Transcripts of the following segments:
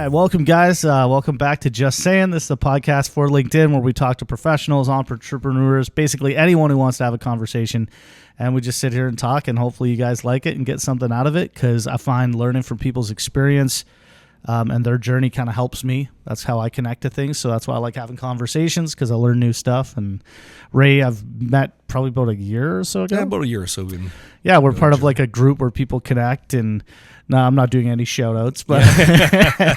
right, welcome guys. Welcome back to Just Sayin. This is a podcast for LinkedIn where we talk to professionals, entrepreneurs, basically anyone who wants to have a conversation. And we just sit here and talk, and hopefully you guys like it and get something out of it, because I find learning from people's experience and their journey kind of helps me. That's how I connect to things. So that's why I like having conversations, because I learn new stuff. And Ray, I've met probably about a year or so ago. Yeah, about a year or so. We're part of like a group where people connect. And no, I'm not doing any shout outs, but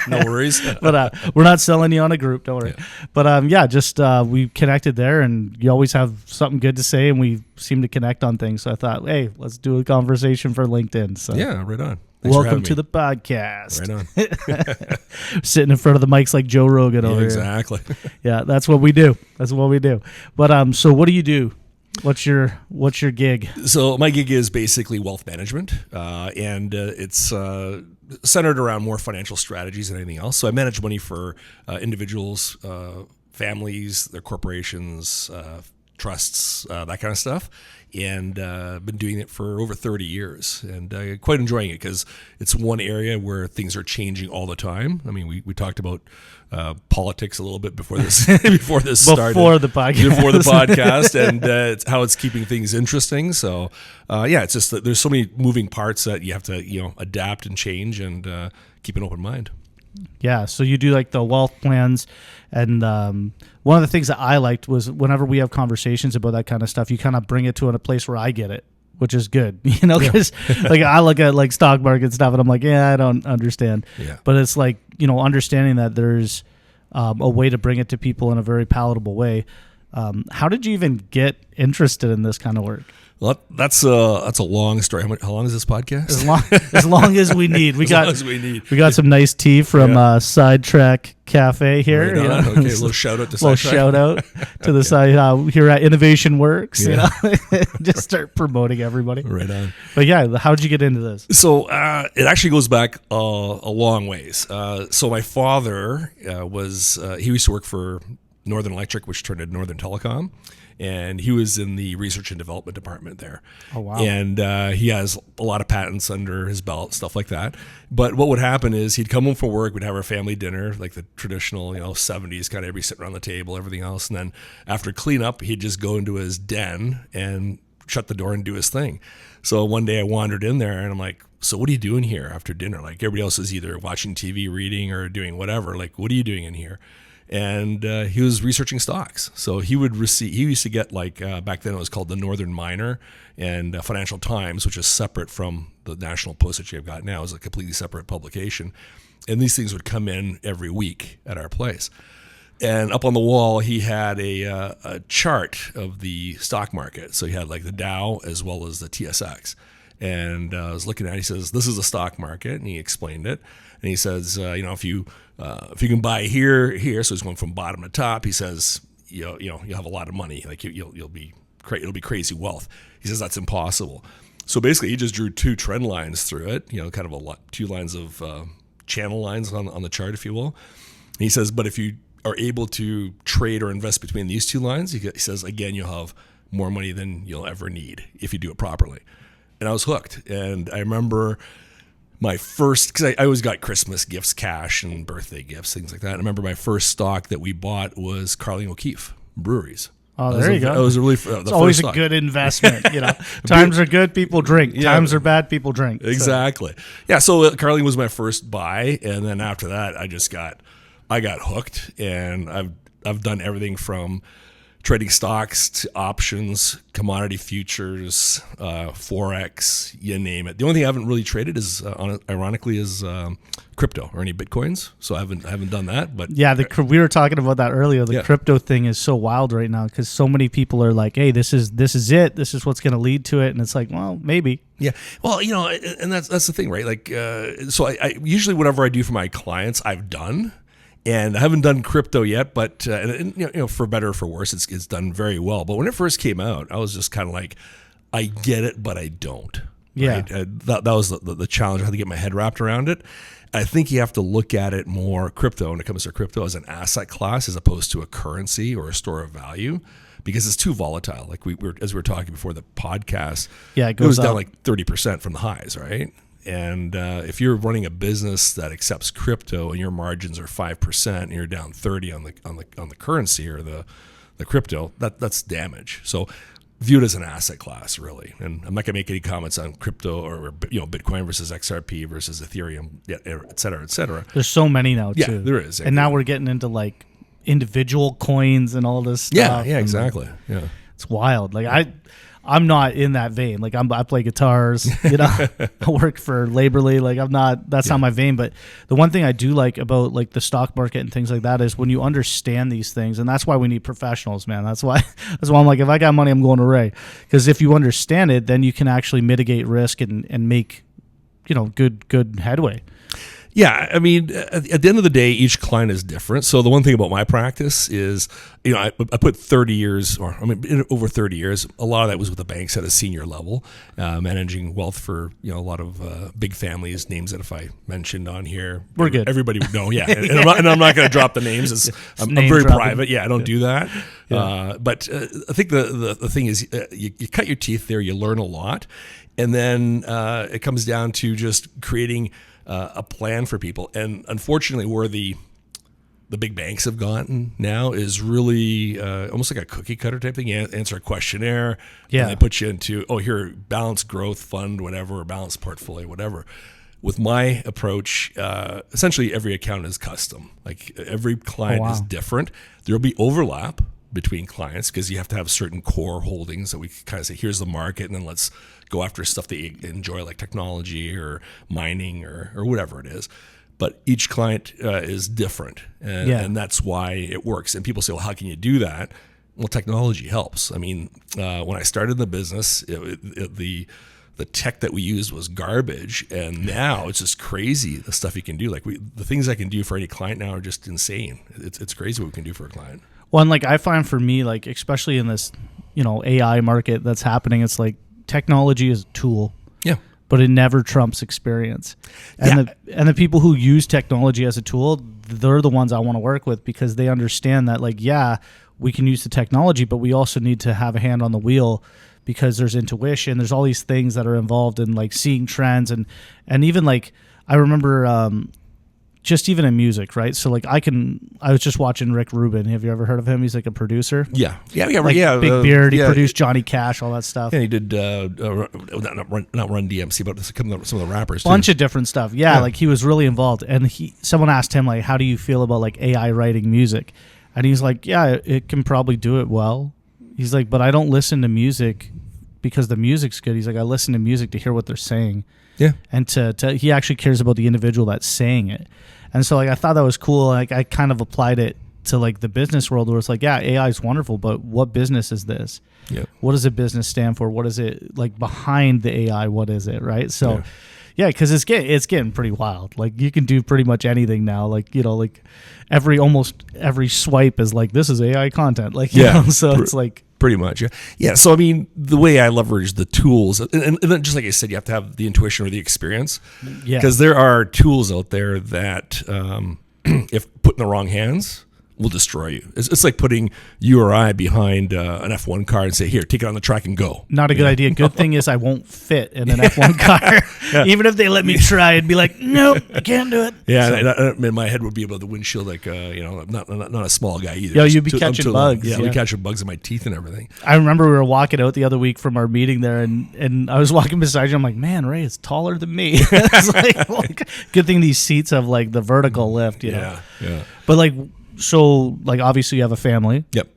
no worries. But we're not selling you on a group, don't worry. Yeah. But we connected there, and you always have something good to say, and we seem to connect on things. So I thought, hey, let's do a conversation for LinkedIn. So yeah, right on. Thanks welcome to the podcast. Right on. Sitting in front of the mics like Joe Rogan over exactly. here. Exactly. Yeah, that's what we do. But so what do you do? What's your gig? So my gig is basically wealth management, and it's centered around more financial strategies than anything else. So I manage money for individuals, families, their corporations, trusts, that kind of stuff. And been doing it for over 30 years, and quite enjoying it, because it's one area where things are changing all the time. I mean, we talked about politics a little bit before this started. Before the podcast, and it's how it's keeping things interesting. So it's just that there's so many moving parts that you have to adapt and change, and keep an open mind. Yeah, so you do like the wealth plans, and one of the things that I liked was whenever we have conversations about that kind of stuff, you kind of bring it to a place where I get it, which is good, because like I look at like stock market stuff and I'm like, I don't understand. Yeah. But it's like, understanding that there's a way to bring it to people in a very palatable way. How did you even get interested in this kind of work? Well, that's a long story. How long is this podcast? As long as we need. We got some nice tea from Sidetrack Cafe here. Right on. Okay, a little shout out to Sidetrack. Shout out to the side here at Innovation Works. Yeah. Just start promoting everybody. Right on. But yeah, how did you get into this? So it actually goes back a long ways. So my father he used to work for Northern Electric, which turned into Northern Telecom. And he was in the research and development department there. Oh, wow. And he has a lot of patents under his belt, stuff like that. But what would happen is he'd come home from work, we'd have our family dinner, like the traditional, 70s, kind of everybody sitting around the table, everything else. And then after cleanup, he'd just go into his den and shut the door and do his thing. So one day I wandered in there and I'm like, so what are you doing here after dinner? Like everybody else is either watching TV, reading, or doing whatever. Like, what are you doing in here? And he was researching stocks. So he used to get back then it was called the Northern Miner and Financial Times, which is separate from the National Post that you've got now. It's a completely separate publication. And these things would come in every week at our place. And up on the wall, he had a chart of the stock market. So he had like the Dow as well as the TSX. And I was looking at it, he says, this is a stock market. And he explained it. And he says, if you can buy here, so he's going from bottom to top. He says, you'll have a lot of money. Like it'll be crazy wealth. He says that's impossible. So basically, he just drew two trend lines through it. Kind of two lines of channel lines on the chart, if you will. And he says, but if you are able to trade or invest between these two lines, he says again, you'll have more money than you'll ever need if you do it properly. And I was hooked. And I remember my first, because I always got Christmas gifts, cash, and birthday gifts, things like that. I remember my first stock that we bought was Carling O'Keefe Breweries. Oh, there you go. It was really it's always a good investment. Times are good, people drink. Yeah. Times are bad, people drink. Exactly. So. Yeah. So Carling was my first buy, and then after that, I got hooked, and I've done everything from trading stocks to options, commodity futures, Forex, you name it. The only thing I haven't really traded is, ironically, is crypto or any Bitcoins. So I haven't done that. But yeah, we were talking about that earlier. The crypto thing is so wild right now because so many people are like, hey, this is it. This is what's going to lead to it. And it's like, well, maybe. Yeah. Well, and that's the thing, right? Like, so I usually whatever I do for my clients, I've done. And I haven't done crypto yet, but for better or for worse, it's done very well. But when it first came out, I was just kind of like, I get it, but I don't. Yeah, right? That was the challenge. I had to get my head wrapped around it. I think you have to look at it more when it comes to crypto as an asset class as opposed to a currency or a store of value, because it's too volatile. Like as we were talking before the podcast, it was down like 30% from the highs, right? And if you're running a business that accepts crypto and your margins are 5% and you're down 30 on the currency or the crypto, that's damage. So view it as an asset class, really. And I'm not going to make any comments on crypto or Bitcoin versus XRP versus Ethereum, et cetera, et cetera. There's so many now too. Yeah, there is. And now we're getting into like individual coins and all this stuff. Yeah, exactly. Yeah, it's wild. Like I'm not in that vein. Like I play guitars, I work for Laborly. Like that's not my vein. But the one thing I do like about like the stock market and things like that is when you understand these things, and that's why we need professionals, man. That's why I'm like, if I got money, I'm going to Ray. Because if you understand it, then you can actually mitigate risk and make, good headway. Yeah, I mean, at the end of the day, each client is different. So the one thing about my practice is, I put 30 years, over 30 years. A lot of that was with the banks at a senior level, managing wealth for a lot of big families. Names that if I mentioned on here, we're good. Everybody would know. Yeah, and I'm not going to drop the names. I'm very private. Yeah, I don't do that. Yeah. But I think the thing is, you cut your teeth there. You learn a lot, and then it comes down to just creating a plan for people. And unfortunately, where the big banks have gotten now is really almost like a cookie cutter type thing. You answer a questionnaire, and they put you into, here, balanced growth fund, whatever, or balanced portfolio, whatever. With my approach, essentially every account is custom. Like every client is different. There'll be overlap between clients because you have to have certain core holdings that we kind of say, here's the market, and then let's go after stuff that you enjoy, like technology or mining or whatever it is. But each client is different, and that's why it works. And people say, well, how can you do that? Well, technology helps. I mean, when I started the business, the tech that we used was garbage, and now it's just crazy the stuff you can do. Like the things I can do for any client now are just insane. It's crazy what we can do for a client. Well, and like I find for me, like especially in this, AI market that's happening, it's like technology is a tool. Yeah. But it never trumps experience. And the people who use technology as a tool, they're the ones I want to work with because they understand that we can use the technology, but we also need to have a hand on the wheel because there's intuition. There's all these things that are involved in like seeing trends and even like I remember just even in music, right? So like I was just watching Rick Rubin. Have you ever heard of him? He's like a producer. Yeah. Big Beard. He produced Johnny Cash, all that stuff. Yeah, he did not Run DMC, but some of the rappers too. Bunch of different stuff. Yeah, like he was really involved. And someone asked him like, how do you feel about like AI writing music? And he's like, yeah, it can probably do it well. He's like, but I don't listen to music because the music's good. He's like, I listen to music to hear what they're saying. Yeah. And he actually cares about the individual that's saying it. And so like I thought that was cool. Like I kind of applied it to like the business world where it's like, yeah, AI is wonderful, but what business is this? Yeah. What does a business stand for? What is it like behind the AI? What is it? Right. So yeah, because it's getting pretty wild. Like you can do pretty much anything now. Like, like almost every swipe is like, this is AI content. Like, so it's like. Pretty much, yeah. Yeah, so I mean, the way I leverage the tools, and then just like I said, you have to have the intuition or the experience. Yeah. Because there are tools out there that, if put in the wrong hands, will destroy you. It's like putting you or I behind an F1 car and say, here, take it on the track and go. Not a good idea. Good thing is I won't fit in an F1 car. Even if they let me try, I'd be like, nope, I can't do it. Yeah, and my head would be above the windshield like, I'm not a small guy either. Yo, you'd be catching bugs. Yeah, I'd be catching bugs in my teeth and everything. I remember we were walking out the other week from our meeting there, and I was walking beside you. I'm like, man, Ray is taller than me. It's like, good thing these seats have like the vertical lift, Yeah. But like, so like obviously you have a family. Yep.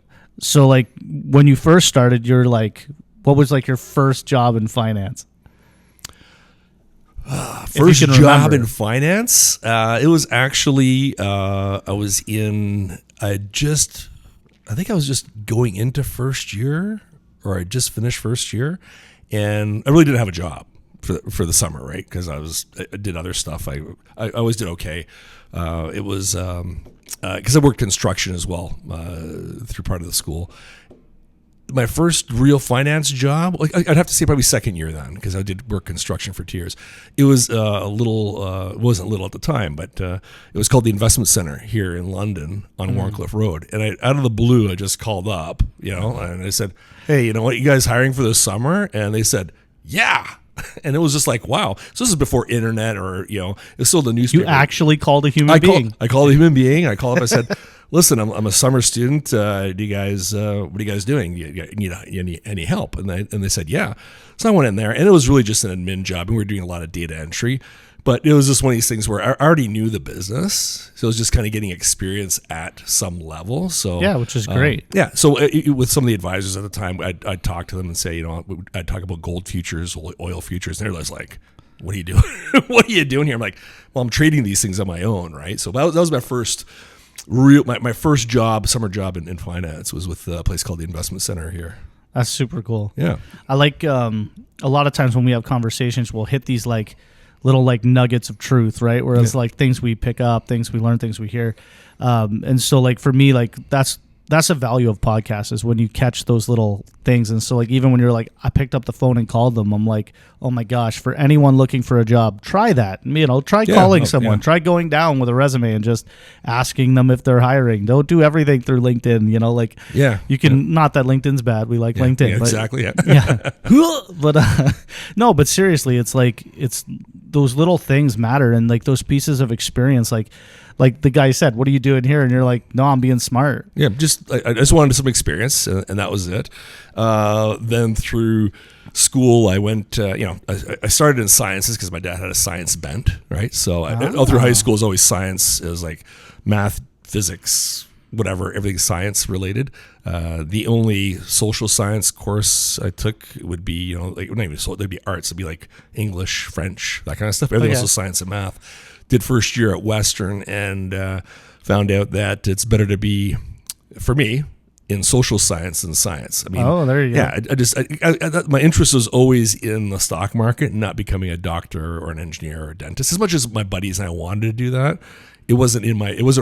So like when you first started, you're like, what was like your first job in finance? First job in finance? It was actually I think I was just going into first year, or I just finished first year, and I really didn't have a job for the summer, right? Because I did other stuff. I always did okay. It was because I worked construction as well through part of the school. My first real finance job, like I'd have to say probably second year then, because I did work construction for 2 years. It was it wasn't little at the time, but it was called the Investment Center here in London on Warncliffe Road. And out of the blue, I just called up, and I said, hey, you know what, you guys hiring for this summer? And they said, yeah. And it was just like, wow. So this is before internet or, it's still the newspaper. You actually called a human being. I called a human being. I called up. I said, listen, I'm a summer student. What are you guys doing? You need any help? And they said, yeah. So I went in there, and it was really just an admin job, and we were doing a lot of data entry. But it was just one of these things where I already knew the business, so it was just kind of getting experience at some level. So yeah, which is great. So with some of the advisors at the time, I'd talk to them and say, I'd talk about gold futures, oil futures, and they're just like, "What are you doing? What are you doing here?" I'm like, "Well, I'm trading these things on my own, right?" So that was my first my first job, summer job in finance, was with a place called the Investment Center here. That's super cool. Yeah, I like a lot of times when we have conversations, we'll hit these like little like nuggets of truth, right? Whereas like things we pick up, things we learn, things we hear. And so like for me, like that's a value of podcasts, is when you catch those little things. And so like even when you're like, I picked up the phone and called them, I'm like, oh my gosh, for anyone looking for a job, try that. Try calling someone, try going down with a resume and just asking them if they're hiring. Don't do everything through LinkedIn, you can, not that LinkedIn's bad. We like LinkedIn. Yeah, exactly. Yeah. Yeah. But no, but seriously, it's like, it's those little things matter. And like those pieces of experience, like the guy said, what are you doing here? And you're like, no, I'm being smart. Yeah, I just wanted some experience, and that was it. Then through school, I went, I started in sciences because my dad had a science bent, right? So all through high school, it was always science. It was like math, physics, whatever, everything science related. The only social science course I took would be, not even they'd be arts. It'd be like English, French, that kind of stuff. Everything else was science and math. Did first year at Western, and found out that it's better to be, for me, in social science than science. I mean, there you go. Yeah, my interest was always in the stock market, not becoming a doctor or an engineer or a dentist. As much as my buddies and I wanted to do that, it wasn't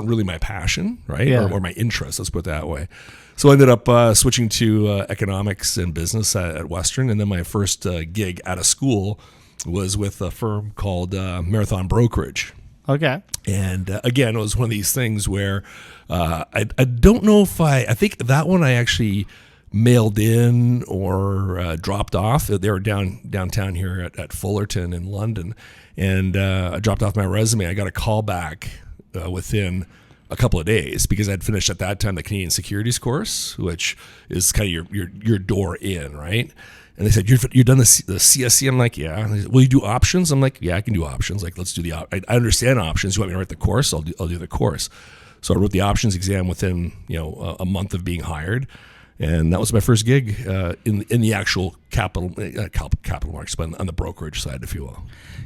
really my passion, right? Yeah. Or my interest. Let's put it that way. So I ended up switching to economics and business at Western, and then my first gig out of school was with a firm called Marathon Brokerage. Okay. And again, it was one of these things where I don't know if I think that one I actually mailed in or dropped off. They were downtown here at Fullerton in London, and I dropped off my resume. I got a call back within a couple of days because I'd finished at that time the Canadian Securities course, which is kind of your door in, right? And they said, you've done the CSC? I'm like, yeah. And they said, will you do options? I'm like, yeah, I can do options. Like, let's do I understand options. You want me to write the course? I'll do the course. So I wrote the options exam within, a month of being hired. And that was my first gig in the actual capital markets, but on the brokerage side, if you will.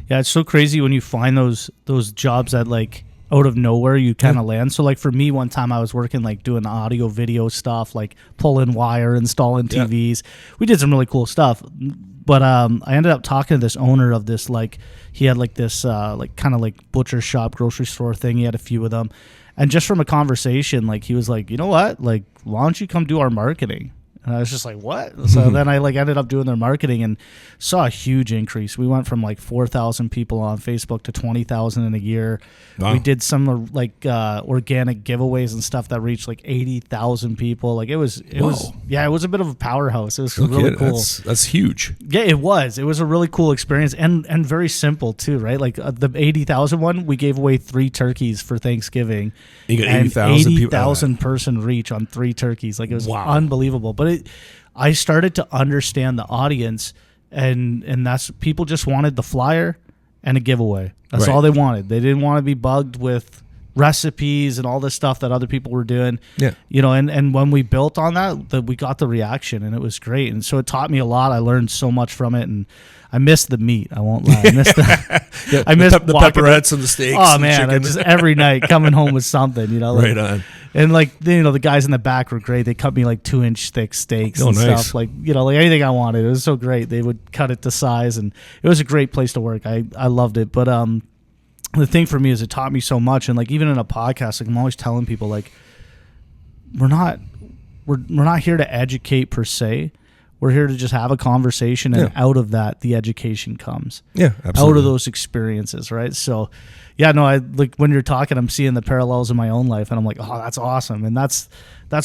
Yeah, it's so crazy when you find those jobs that like out of nowhere you kind of land. So like for me, one time I was working like doing audio video stuff, like pulling wire, installing TVs. We did some really cool stuff. But I ended up talking to this owner of this, like he had like this like kind of like butcher shop, grocery store thing. He had a few of them. And just from a conversation, like he was like, you know what? Like, why don't you come do our marketing? And I was just like, what? So then I like ended up doing their marketing and saw a huge increase. We went from like 4,000 people on Facebook to 20,000 in a year. Wow. We did some like organic giveaways and stuff that reached like 80,000 people. Like it was a bit of a powerhouse. It was really cool. That's huge. Yeah, it was. It was a really cool experience and very simple too, right? Like the 80,000 one, we gave away 3 turkeys for Thanksgiving. You got 80,000 people. 80,000 person reach on 3 turkeys. Like it was unbelievable. But I started to understand the audience, and that's people just wanted the flyer and a giveaway. That's all they wanted. They didn't want to be bugged with recipes and all this stuff that other people were doing. Yeah. And when we built on that we got the reaction, and it was great. And so it taught me a lot. I learned so much from it, and I missed the meat. I won't lie. I missed I missed the pepperettes and the steaks. Oh man, I just every night coming home with something, right on. And like the guys in the back were great. They cut me like 2-inch thick steaks and stuff. Like like anything I wanted. It was so great. They would cut it to size, and it was a great place to work. I loved it. But the thing for me is it taught me so much. And like even in a podcast, like I'm always telling people like we're not here to educate per se. We're here to just have a conversation, and out of that, the education comes. Yeah, absolutely. Out of those experiences, right? So, I like when you're talking, I'm seeing the parallels in my own life, and I'm like, oh, that's awesome. And that's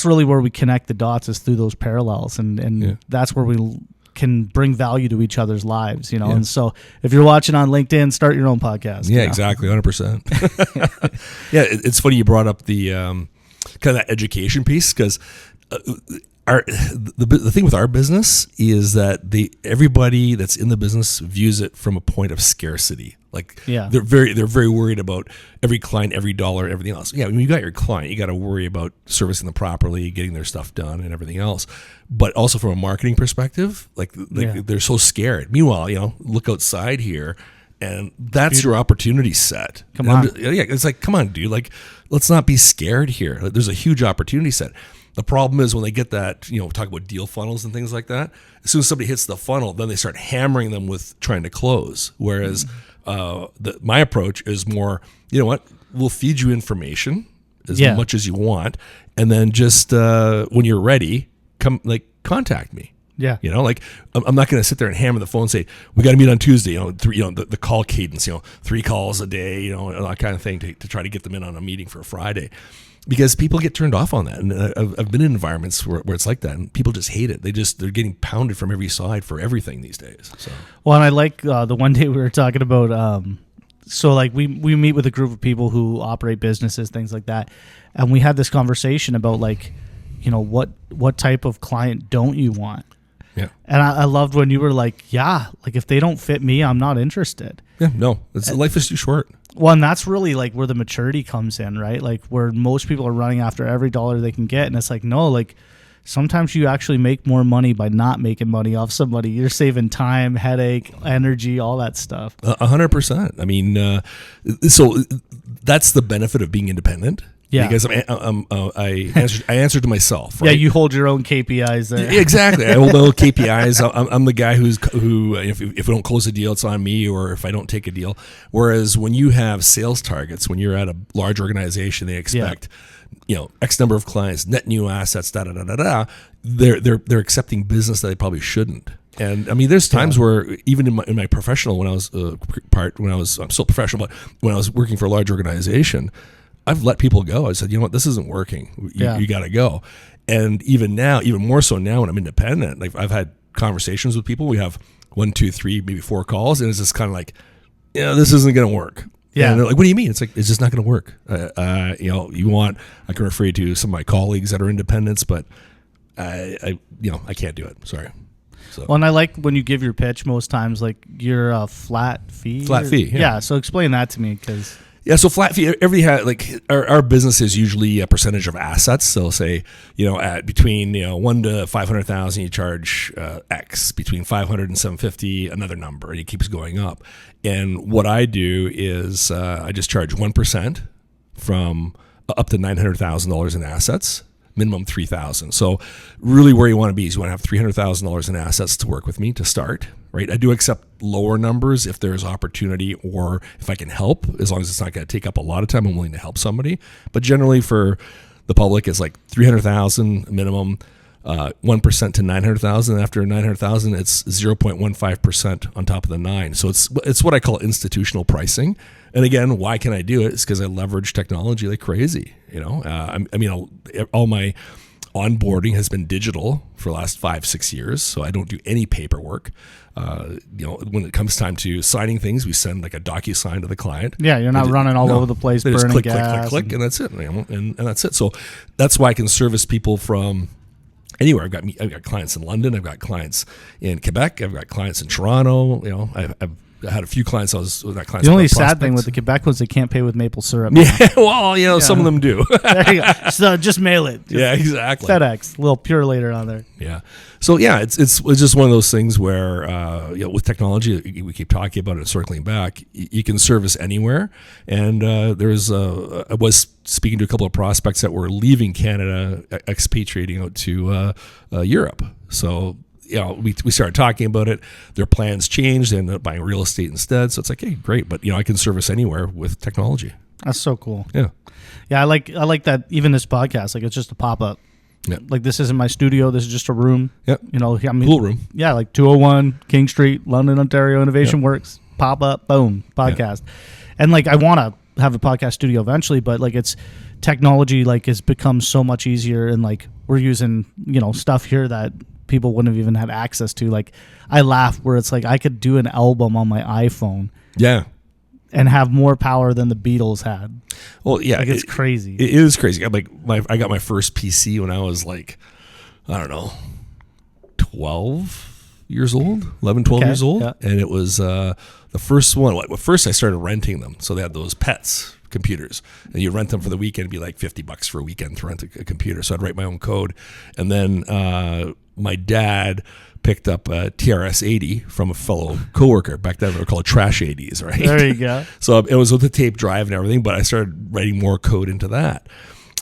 really where we connect the dots, is through those parallels, and that's where we can bring value to each other's lives, you know. Yeah. And so if you're watching on LinkedIn, start your own podcast. Yeah, you know? exactly, 100%. Yeah, it's funny you brought up the kind of that education piece, because the thing with our business is that everybody that's in the business views it from a point of scarcity. Like, they're very worried about every client, every dollar, everything else. Yeah, when you got your client, you got to worry about servicing them properly, getting their stuff done, and everything else. But also from a marketing perspective, they're so scared. Meanwhile, you know, look outside here, and that's your opportunity set. Come on. Yeah, it's like, come on, dude. Like, let's not be scared here. Like, there's a huge opportunity set. The problem is when they get that, you know, talk about deal funnels and things like that, as soon as somebody hits the funnel, then they start hammering them with trying to close. Whereas my approach is more, you know what, we'll feed you information as much as you want, and then just when you're ready, contact me. Yeah. You know, like, I'm not going to sit there and hammer the phone and say, we got to meet on Tuesday, you know, the call cadence, you know, 3 calls a day, you know, and that kind of thing to try to get them in on a meeting for a Friday. Because people get turned off on that, and I've been in environments where it's like that, and people just hate it. They're getting pounded from every side for everything these days. So, well, and I like the one day we were talking about. So like we meet with a group of people who operate businesses, things like that, and we had this conversation about, like, you know, what type of client don't you want? Yeah. And I loved when you were like, like, if they don't fit me, I'm not interested. Yeah, no, life is too short. Well, and that's really like where the maturity comes in, right? Like, where most people are running after every dollar they can get. And it's like, no, like, sometimes you actually make more money by not making money off somebody. You're saving time, headache, energy, all that stuff. 100%. I mean, so that's the benefit of being independent. Yeah, because I answer to myself. Right? Yeah, you hold your own KPIs there. Yeah, exactly. I hold my own KPIs. I'm the guy who if we don't close a deal, it's on me, or if I don't take a deal. Whereas when you have sales targets, when you're at a large organization, they expect, you know, X number of clients, net new assets, They're accepting business that they probably shouldn't. And I mean, there's times where even in my professional, when I was I'm still professional, but when I was working for a large organization, I've let people go. I said, you know what, this isn't working. You got to go. And even now, even more so now when I'm independent, like, I've had conversations with people. We have 1, 2, 3, maybe 4 calls, and it's just kind of like, you know, this isn't going to work. Yeah. And they're like, what do you mean? It's like, it's just not going to work. You know, I can refer you to some of my colleagues that are independents, but I can't do it. Sorry. So. Well, and I like when you give your pitch most times, like, you're a flat fee. Flat fee. Yeah. So explain that to me, because. Yeah, so flat fee. Like, our business is usually a percentage of assets. So say, you know, at between 1 to 500,000, you charge X. Between 500 and 750, another number, and it keeps going up. And what I do is I just charge 1% from up to $900,000 in assets. Minimum $3,000. So really, where you want to be is you want to have $300,000 in assets to work with me to start. Right, I do accept lower numbers if there's opportunity or if I can help, as long as it's not going to take up a lot of time. I'm willing to help somebody. But generally, for the public, it's like $300,000 minimum, 1% to $900,000. After $900,000, it's 0.15% on top of the 9. So it's what I call institutional pricing. And again, why can I do it? It's because I leverage technology like crazy. You know, I mean, all my onboarding has been digital for the last 5-6 years, so I don't do any paperwork. When it comes time to signing things, we send like a DocuSign to the client. Yeah, you're not running all over the place, they burning just gas. click, and that's it. And that's it. So that's why I can service people from anywhere. I've got clients in London. I've got clients in Quebec. I've got clients in Toronto. You know, I've had a few clients. The only sad thing with the Quebec was they can't pay with maple syrup. Yeah, well, some of them do. There you go. So just mail it. Yeah, exactly. FedEx, a little pure later on there. Yeah. So yeah, it's just one of those things where with technology, we keep talking about it, circling back. You can service anywhere, and I was speaking to a couple of prospects that were leaving Canada, expatriating out to Europe. So. You know, we started talking about it. Their plans changed. They ended up buying real estate instead. So it's like, hey, great, but I can service anywhere with technology. That's so cool. Yeah, yeah. I like that. Even this podcast, like, it's just a pop up. Yeah. Like, this isn't my studio. This is just a room. Yep. Cool room. Yeah, like 201 King Street, London, Ontario. Innovation Works. Pop up. Boom. Podcast. Yeah. And like, I want to have a podcast studio eventually, but like, it's technology. Like, has become so much easier, and like, we're using stuff here that people wouldn't have even had access to. Like, I laugh where it's like I could do an album on my iPhone. Yeah. And have more power than the Beatles had. Well, yeah. Like, it's crazy. It is crazy. I got my first PC when I was like, I don't know, 12 years old, 11, 12 years old. Yeah. And it was the first one. Well, first I started renting them. So they had those pets computers, and you rent them for the weekend. It'd be like $50 for a weekend to rent a computer. So I'd write my own code. And then my dad picked up a TRS-80 from a fellow coworker. Back then they were called Trash 80s, right? There you go. So it was with the tape drive and everything, but I started writing more code into that.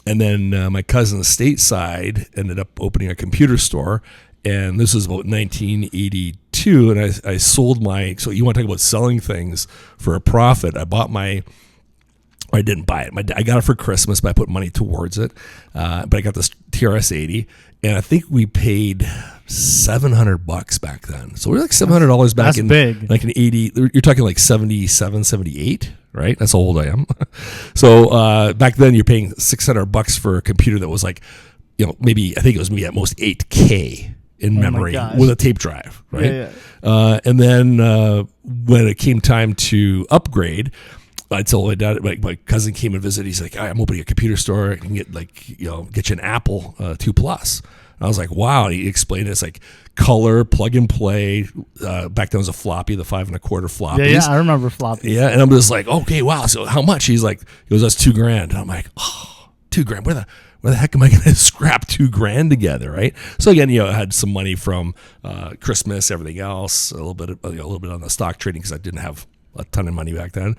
And then my cousin stateside ended up opening a computer store, and this was about 1982, and I sold so you want to talk about selling things for a profit. I didn't buy it. I got it for Christmas, but I put money towards it. But I got this TRS-80, and I think we paid $700 back then. So we were like $700 back in big. Like in 80. You're talking like 77, 78, right? That's how old I am. So back then you're paying $600 for a computer that was like, maybe I think it was maybe at most 8K in memory with a tape drive, right? Yeah. And then when it came time to upgrade, I told my dad, my cousin came and visited. He's like, I'm opening a computer store. I can get get you an Apple II Plus. And I was like, wow. And he explained it. It's like color, plug and play. Back then it was a floppy, the 5 1/4 floppies. Yeah, I remember floppies. Yeah, and I'm just like, okay, wow. So how much? He's like, that's $2,000. And I'm like, oh, $2,000. Where the heck am I going to scrap $2,000 together, right? So again, I had some money from Christmas, everything else, a little bit on the stock trading because I didn't have a ton of money back then.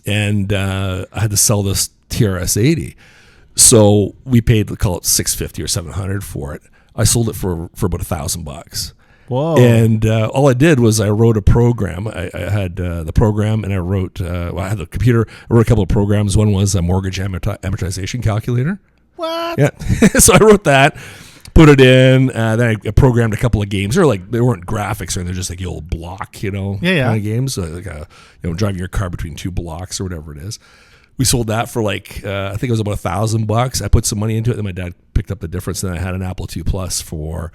And I had to sell this TRS-80. So we paid, call it $650 or $700 for it. I sold it for about $1,000. Whoa. And all I did was I wrote a program. I had the program, and I wrote, I had the computer. I wrote a couple of programs. One was a mortgage amortization calculator. What? Yeah. So I wrote that. Put it in, then I programmed a couple of games. They weren't graphics, or they're just like the old block, kind of games. So like driving your car between two blocks or whatever it is. We sold that for I think it was about $1,000. I put some money into it, and my dad picked up the difference. And I had an Apple II Plus for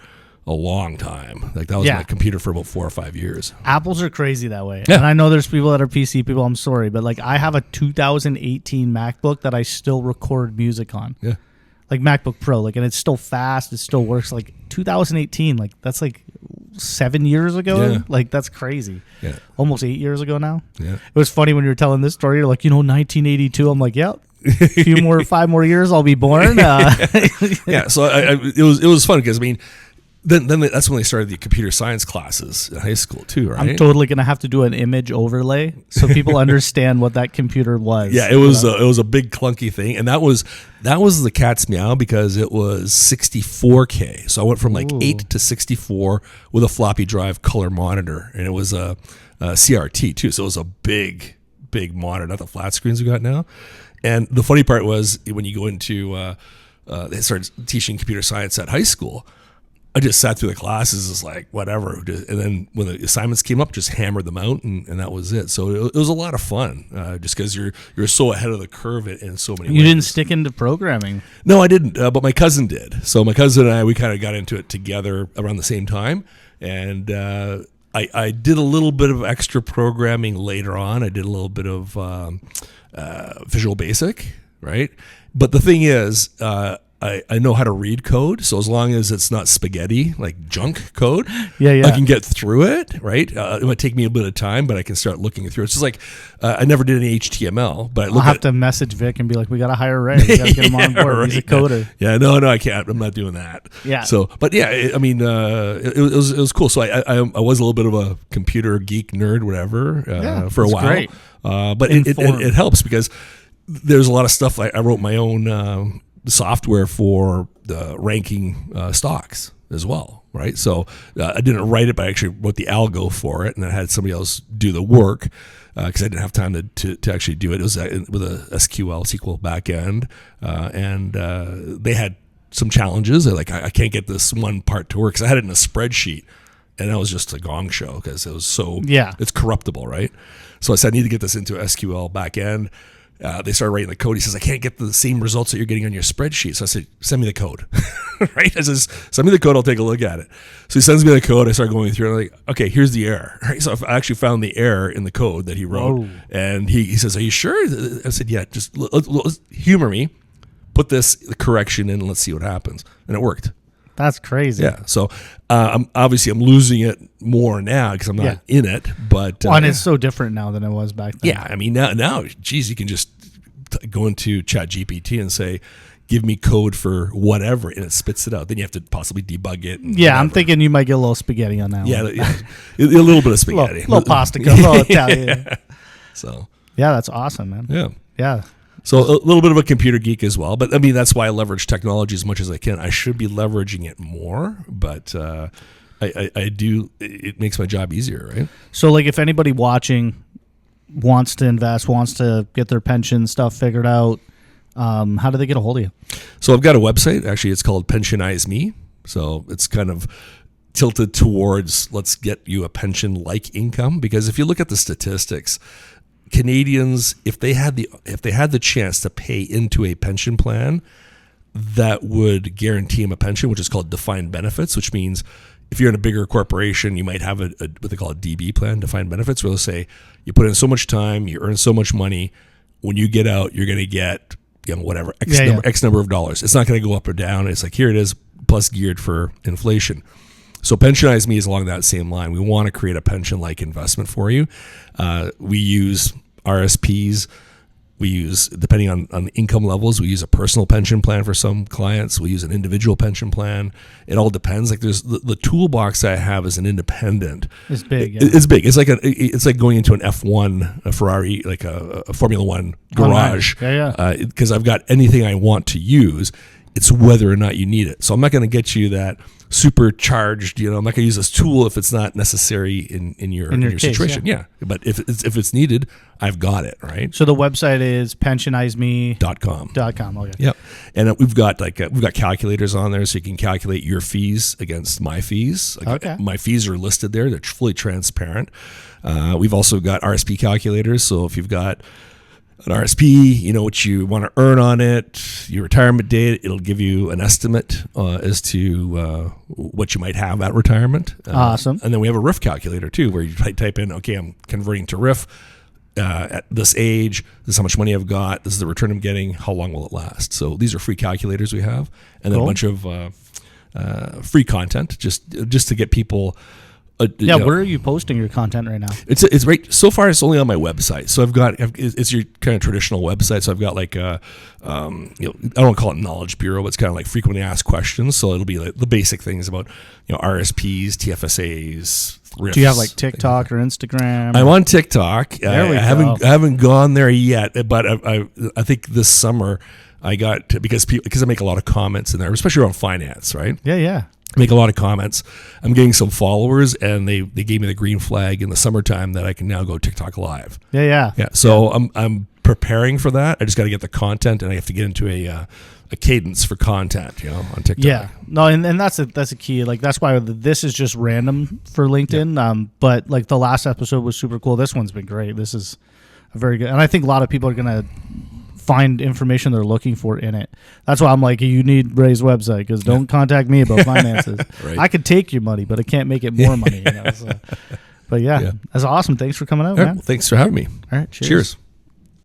a long time. Like that was my computer for about 4 or 5 years. Apples are crazy that way. Yeah. And I know there's people that are PC people. I'm sorry, but like I have a 2018 MacBook that I still record music on. Yeah. Like MacBook Pro, and it's still fast. It still works. Like 2018, that's like 7 years ago. Yeah. Like that's crazy. Yeah. Almost 8 years ago now. Yeah. It was funny when you were telling this story. You're like, 1982. I'm like, yep. 5 more years, I'll be born. Yeah. So it was fun because Then that's when they started the computer science classes in high school too, right? I'm totally gonna have to do an image overlay so people understand what that computer was. Yeah, it was a big clunky thing, and that was the cat's meow because it was 64K. So I went from 8 to 64 with a floppy drive color monitor, and it was a CRT too. So it was a big monitor, not the flat screens we got now. And the funny part was when you go into they started teaching computer science at high school. I just sat through the classes, it's like, whatever. And then when the assignments came up, just hammered them out, and that was it. So it was a lot of fun, just because you're so ahead of the curve in so many ways. You didn't stick into programming. No, I didn't, but my cousin did. So my cousin and I, we kind of got into it together around the same time. And I did a little bit of extra programming later on. I did a little bit of Visual Basic, right? But the thing is, I know how to read code, so as long as it's not spaghetti, like junk code, I can get through it, right? It might take me a bit of time, but I can start looking through it. It's just like, I never did any HTML, but I'll have to message Vic and be like, we got to hire Ray. We got to get him on board. Right. He's a coder. Yeah, no, I can't. I'm not doing that. Yeah. So, but yeah, it was cool. So I was a little bit of a computer geek nerd, whatever, for a while. Great. But it helps because there's a lot of stuff. I wrote my own software for ranking stocks as well, right? So I didn't write it, but I actually wrote the algo for it, and I had somebody else do the work because I didn't have time to actually do it. It was with a SQL backend, and they had some challenges. They're like, I can't get this one part to work because I had it in a spreadsheet, and that was just a gong show because it was it's corruptible, right? So I said I need to get this into SQL backend. They started writing the code. He says, I can't get the same results that you're getting on your spreadsheet. So I said, send me the code. Right? I says, send me the code. I'll take a look at it. So he sends me the code. I start going through and I'm like, okay, here's the error. Right? So I actually found the error in the code that he wrote. Oh. And he says, are you sure? I said, yeah, just let's humor me. Put this correction in and let's see what happens. And it worked. That's crazy. Yeah. So I'm losing it more now because I'm not in it. But and it's so different now than it was back then. Yeah. I mean, now, geez, you can just go into ChatGPT and say, give me code for whatever, and it spits it out. Then you have to possibly debug it. Yeah, I'm thinking you might get a little spaghetti on that one. Yeah, a little bit of spaghetti. little pasta, a little Italian. Yeah. So. Yeah, that's awesome, man. Yeah. Yeah. So a little bit of a computer geek as well. But, I mean, that's why I leverage technology as much as I can. I should be leveraging it more, but I do. It makes my job easier, right? So, like, if anybody watching wants to invest, wants to get their pension stuff figured out, how do they get a hold of you? So I've got a website. Actually, it's called Pensionize Me. So it's kind of tilted towards let's get you a pension-like income. Because if you look at the statistics, Canadians, if they had the chance to pay into a pension plan that would guarantee them a pension, which is called defined benefits, which means if you're in a bigger corporation, you might have a what they call a DB plan, defined benefits, where they'll say you put in so much time, you earn so much money. When you get out, you're going to get whatever X number of dollars. It's not going to go up or down. It's like here it is, plus geared for inflation. So Pensionize Me is along that same line. We want to create a pension-like investment for you. We use RSPs. We use, depending on income levels, we use a personal pension plan for some clients. We use an individual pension plan. It all depends. Like there's the toolbox I have as an independent. It's big. Yeah. It's big. It's like going into an F1, a Ferrari, like a Formula One garage. Oh, nice. Because I've got anything I want to use. It's whether or not you need it. So I'm not going to get you that supercharged, I'm not going to use this tool if it's not necessary in your case, situation. Yeah. But if it's needed, I've got it, right? So the website is pensionizeme.com. Okay. Yep. And we've got calculators on there so you can calculate your fees against my fees. Okay. My fees are listed there. They're fully transparent. We've also got RSP calculators. So if you've got an RSP, what you want to earn on it, your retirement date, it'll give you an estimate as to what you might have at retirement. Awesome. And then we have a RIF calculator too, where you type in, okay, I'm converting to RIF at this age. This is how much money I've got. This is the return I'm getting. How long will it last? So these are free calculators we have, and then a bunch of free content just to get people. Where are you posting your content right now? It's right so far. It's only on my website. So it's your kind of traditional website. So I've got like I don't call it knowledge bureau, but it's kind of like frequently asked questions. So it'll be like the basic things about RSPs, TFSAs. RIFs, do you have like TikTok or Instagram? I'm on TikTok. There we go. I haven't gone there yet, but I think this summer I got to, because I make a lot of comments in there, especially around finance, right? Yeah. Make a lot of comments. I'm getting some followers, and they gave me the green flag in the summertime that I can now go TikTok live. Yeah. So I'm preparing for that. I just got to get the content, and I have to get into a cadence for content, on TikTok. Yeah. No, and that's a key. Like that's why this is just random for LinkedIn. Yeah. But like the last episode was super cool. This one's been great. This is a very good, and I think a lot of people are gonna find information they're looking for in it. That's why I'm like, you need Ray's website, because don't contact me about finances. Right. I could take your money, but I can't make it more money. So. But yeah, that's awesome. Thanks for coming out, man. Well, thanks for having me. All right, Cheers.